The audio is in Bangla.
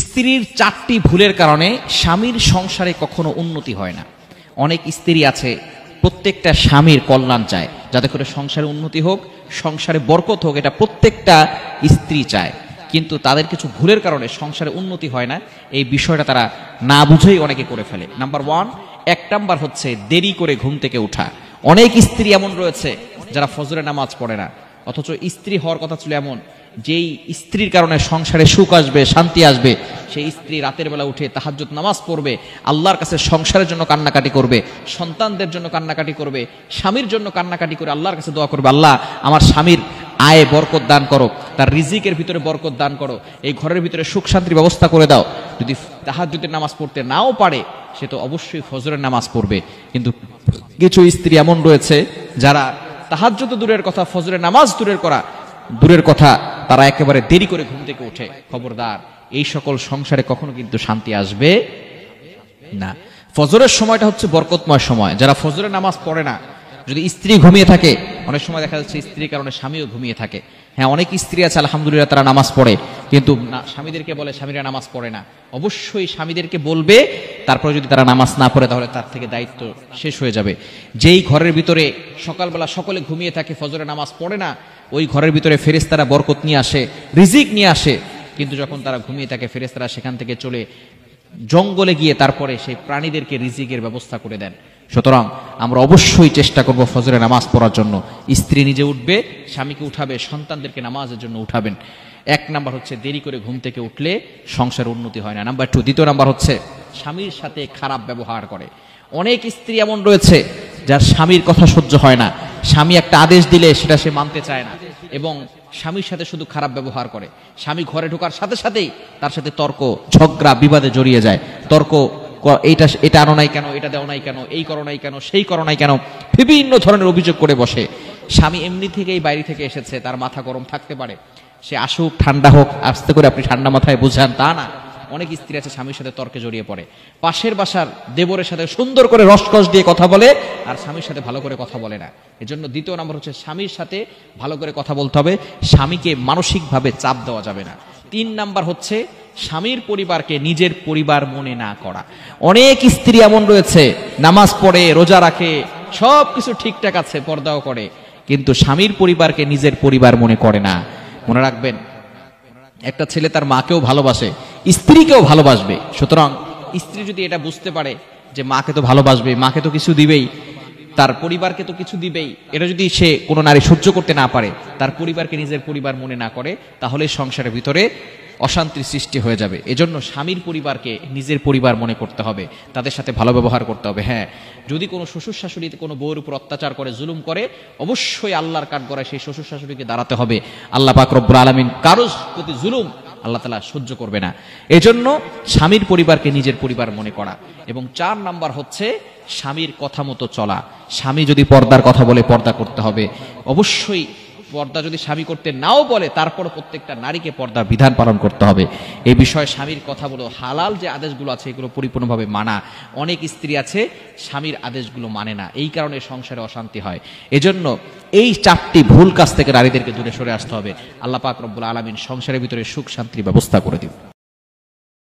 স্ত্রীর 4টি ভুলের কারণে স্বামীর সংসারে কখনো উন্নতি হয় না। অনেক স্ত্রী আছে প্রত্যেকটা স্বামীর কল্যাণ চায়, যাতে করে সংসারে উন্নতি হোক, সংসারে বরকত হোক, এটা প্রত্যেকটা স্ত্রী চায়। কিন্তু তাদের কিছু ভুলের কারণে সংসারে উন্নতি হয় না। এই বিষয়টা তারা না বুঝেই অনেকে করে ফেলে। নাম্বার 1 নাম্বার হচ্ছে দেরি করে ঘুম থেকে ওঠা। অনেক স্ত্রী এমন রয়েছে যারা ফজরের নামাজ পড়ে না, অথচ স্ত্রী হওয়ার কথা ছিল এমন যেই স্ত্রীর কারণে সংসারে সুখ আসবে, শান্তি আসবে, সেই স্ত্রী রাতের বেলা উঠে তাহাজ্জুদ নামাজ পড়বে, আল্লাহর কাছে সংসারের জন্য কান্নাকাটি করবে, সন্তানদের জন্য কান্নাকাটি করবে, স্বামীর জন্য কান্নাকাটি করে আল্লাহর কাছে দোয়া করবে, আল্লাহ আমার স্বামীর আয়ে বরকত দান করো, তার রিজিকের ভিতরে বরকত দান করো, এই ঘরের ভিতরে সুখ শান্তির ব্যবস্থা করে দাও। যদি তাহাজ্জুদের নামাজ পড়তে নাও পারে, সে তো অবশ্যই ফজরের নামাজ পড়বে। কিন্তু কিছু স্ত্রী এমন রয়েছে যারা তাহাজ্জুদ দূরের কথা, ফজরের নামাজ দূরের কথা, তারা একেবারে দেরি করে ঘুম থেকে ওঠে। খবরদার, এই সকল সংসারে কখনো কিন্তু শান্তি আসবে না। ফজরের সময়টা হচ্ছে বরকতময় সময়। যারা ফজরের নামাজ পড়ে না, যদি স্ত্রী ঘুমিয়ে থাকে, অনেক সময় দেখা যাচ্ছে স্ত্রীর কারণে স্বামীও ঘুমিয়ে থাকে। হ্যাঁ, অনেক স্ত্রী আছে আলহামদুলিল্লাহ তারা নামাজ পড়ে, কিন্তু স্বামীদেরকে বলে স্বামীরা নামাজ পড়ে না। অবশ্যই স্বামীদেরকে বলবে, তারপরে যদি তারা নামাজ না পড়ে তাহলে তার থেকে দায়িত্ব শেষ হয়ে যাবে। যেই ঘরের ভিতরে সকালবেলা সকলে ঘুমিয়ে থাকে, ফজরের নামাজ পড়ে না, ওই ঘরের ভিতরে ফেরেশতারা বরকত নিয়ে আসে, রিজিক নিয়ে আসে। কিন্তু যখন তারা ঘুমিয়ে থাকে, ফেরেশতারা সেখান থেকে চলে জঙ্গলে গিয়ে তারপরে সেই প্রাণীদেরকে রিজিকের ব্যবস্থা করে দেন। সুতরাং আমরা অবশ্যই চেষ্টা করব ফজরের নামাজ পড়ার জন্য। স্ত্রী নিজে উঠবে, স্বামীকে উঠাবে, সন্তানদেরকে নামাজের জন্য উঠাবেন। 1 নাম্বার হচ্ছে দেরি করে ঘুম থেকে উঠলে সংসার উন্নতি হয় না। নাম্বার 2, দ্বিতীয় নাম্বার হচ্ছে স্বামীর সাথে খারাপ ব্যবহার করে। অনেক স্ত্রী এমন রয়েছে যার স্বামীর কথা সহ্য হয় না, স্বামী একটা আদেশ দিলে সেটা সে মানতে চায় না, এবং স্বামীর সাথে শুধু খারাপ ব্যবহার করে। স্বামী ঘরে ঢোকার সাথে সাথেই তার সাথে তর্ক, ঝগড়া, বিবাদে জড়িয়ে যায়। তর্ক, এটা আনো নাই কেন, এটা দেও নাই কেন, এই করো নাই কেন, সেই করো নাই কেন, বিভিন্ন ধরনের অভিযোগ করে বসে। স্বামী এমনি থেকেই বাইরে থেকে এসেছে, তার মাথা গরম থাকতে পারে, সে আসুক ঠান্ডা হোক, আস্তে করে আপনি ঠান্ডা মাথায় বুঝান, তা না। অনেক স্ত্রী আছে স্বামীর সাথে তর্কে জড়িয়ে পড়ে, পাশের বাসার দেবরের সাথে সুন্দর করে রসকস দিয়ে কথা বলে, আর স্বামীর সাথে ভালো করে কথা বলে না। এজন্য দ্বিতীয় নাম্বার হচ্ছে স্বামীর সাথে ভালো করে কথা বলতে হবে, স্বামীকে মানসিকভাবে চাপ দেওয়া যাবে না। 3 নাম্বার হচ্ছে স্বামীর পরিবারকে নিজের পরিবার মনে না করা। অনেক স্ত্রী এমন রয়েছে নামাজ পড়ে, রোজা রাখে, সব কিছু ঠিকঠাক আছে, পর্দাও করে, কিন্তু স্বামীর পরিবারকে নিজের পরিবার মনে করে না। মনে রাখবেন, একটা ছেলে তার মাকেও ভালোবাসে, স্ত্রীকেও ভালোবাসবে। সুতরাং স্ত্রী যদি এটা বুঝতে পারে যে মাকে তো ভালোবাসবে, মাকে তো কিছু দিবেই, তার পরিবারকে তো কিছু দিবেই, এটা যদি সে কোনো নারী সহ্য করতে না পারে, তার পরিবারকে নিজের পরিবার মনে না করে, তাহলে সংসারের ভিতরে অশান্তির সৃষ্টি হয়ে যাবে। এজন্য স্বামীর পরিবারকে নিজের পরিবার মনে করতে হবে, তাদের সাথে ভালো ব্যবহার করতে হবে। হ্যাঁ, যদি কোনো শ্বশুর শাশুড়ি কোনো বউয়ের উপর অত্যাচার করে, জুলুম করে, অবশ্যই আল্লাহর কাঠগড়ায় সেই শ্বশুর শাশুড়িকে দাঁড়াতে হবে। আল্লাহ পাক রব্বুল আলামিন কারোর প্রতি জুলুম আল্লাহ তাআলা সহ্য করবে না। এজন্য স্বামীর পরিবারকে নিজের পরিবার মনে করা। এবং 4 নাম্বার হচ্ছে স্বামীর কথা মতো চলা। স্বামী যদি পর্দার কথা বলে, পর্দা করতে হবে। অবশ্যই পর্দা যদি স্বামী করতে নাও বলে, তারপর প্রত্যেকটা নারীকে পর্দার বিধান পালন করতে হবে। এই বিষয়ে স্বামীর কথাগুলো, হালাল যে আদেশগুলো আছে, এগুলো পরিপূর্ণভাবে মানা। অনেক স্ত্রী আছে স্বামীর আদেশগুলো মানে না, এই কারণে সংসারে অশান্তি হয়। এজন্য এই 4টি ভুল কাজ থেকে নারীদেরকে দূরে সরে আসতে হবে। আল্লাহ পাক রব্বুল আলামিন সংসারের ভিতরে সুখ শান্তির ব্যবস্থা করে দিন।